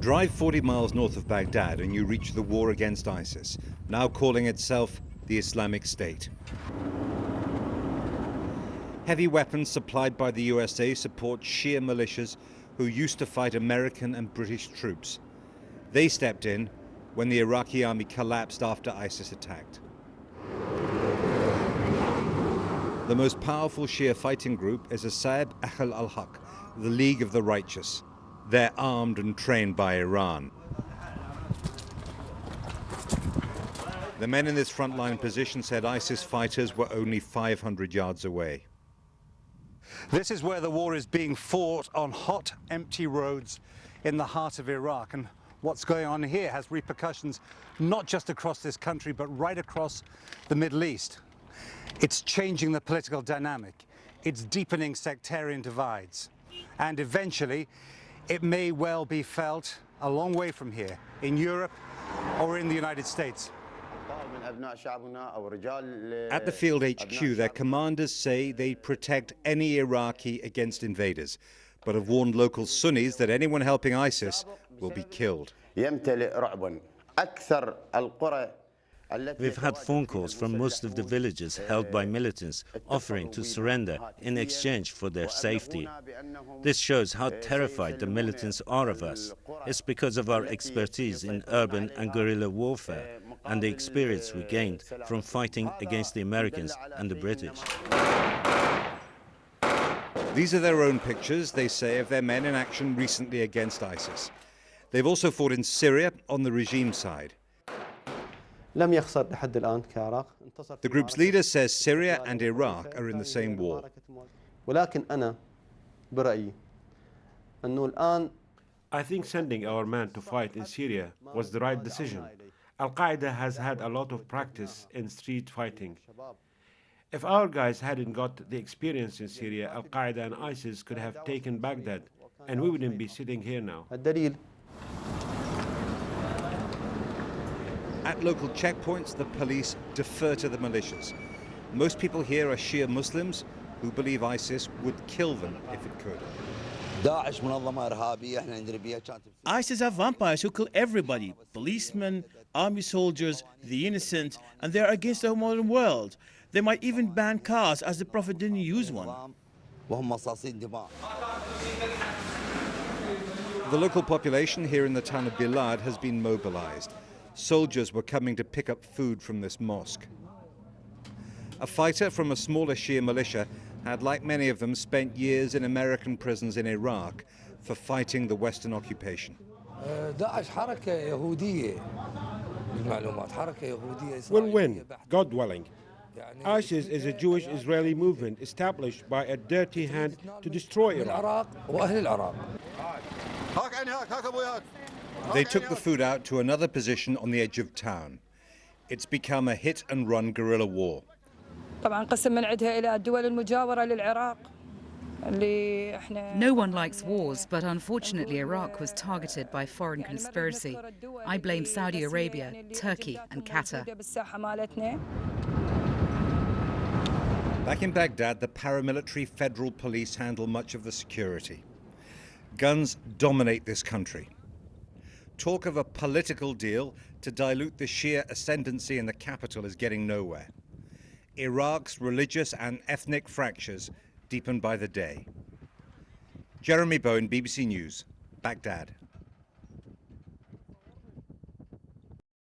Drive 40 miles north of Baghdad and you reach the war against ISIS, now calling itself the Islamic State. Heavy weapons supplied by the USA support Shia militias who used to fight American and British troops. They stepped in when the Iraqi army collapsed after ISIS attacked. The most powerful Shia fighting group is Asa'ib Ahl al-Haq, the League of the Righteous. They're armed and trained by Iran. The men in this frontline position said ISIS fighters were only 500 yards away. This is where the war is being fought, on hot, empty roads in the heart of Iraq. And what's going on here has repercussions not just across this country, but right across the Middle East. It's changing the political dynamic. It's deepening sectarian divides. And eventually, it may well be felt a long way from here, in Europe or in the United States. At the field HQ, their commanders say they protect any Iraqi against invaders, but have warned local Sunnis that anyone helping ISIS will be killed. We've had phone calls from most of the villages held by militants offering to surrender in exchange for their safety. This shows how terrified the militants are of us. It's because of our expertise in urban and guerrilla warfare and the experience we gained from fighting against the Americans and the British. These are their own pictures, they say, of their men in action recently against ISIS. They've also fought in Syria on the regime side. The group's leader says Syria and Iraq are in the same war. I think sending our men to fight in Syria was the right decision. Al-Qaeda has had a lot of practice in street fighting. If our guys hadn't got the experience in Syria, Al-Qaeda and ISIS could have taken Baghdad, and we wouldn't be sitting here now. At local checkpoints, the police defer to the militias. Most people here are Shia Muslims who believe ISIS would kill them if it could. ISIS are vampires who kill everybody, policemen, army soldiers, the innocent, and they're against the modern world. They might even ban cars, as the Prophet didn't use one. The local population here in the town of Bilad has been mobilized. Soldiers were coming to pick up food from this mosque. A fighter from a smaller Shia militia had, like many of them, spent years in American prisons in Iraq for fighting the Western occupation. We'll win, God willing. ISIS is a Jewish-Israeli movement established by a dirty hand to destroy Iraq. They took the food out to another position on the edge of town. It's become a hit-and-run guerrilla war. No one likes wars, but unfortunately Iraq was targeted by foreign conspiracy. I blame Saudi Arabia, Turkey and Qatar. Back in Baghdad, the paramilitary federal police handle much of the security. Guns dominate this country. Talk of a political deal to dilute the Shia ascendancy in the capital is getting nowhere. Iraq's religious and ethnic fractures deepen by the day. Jeremy Bowen, BBC News, Baghdad.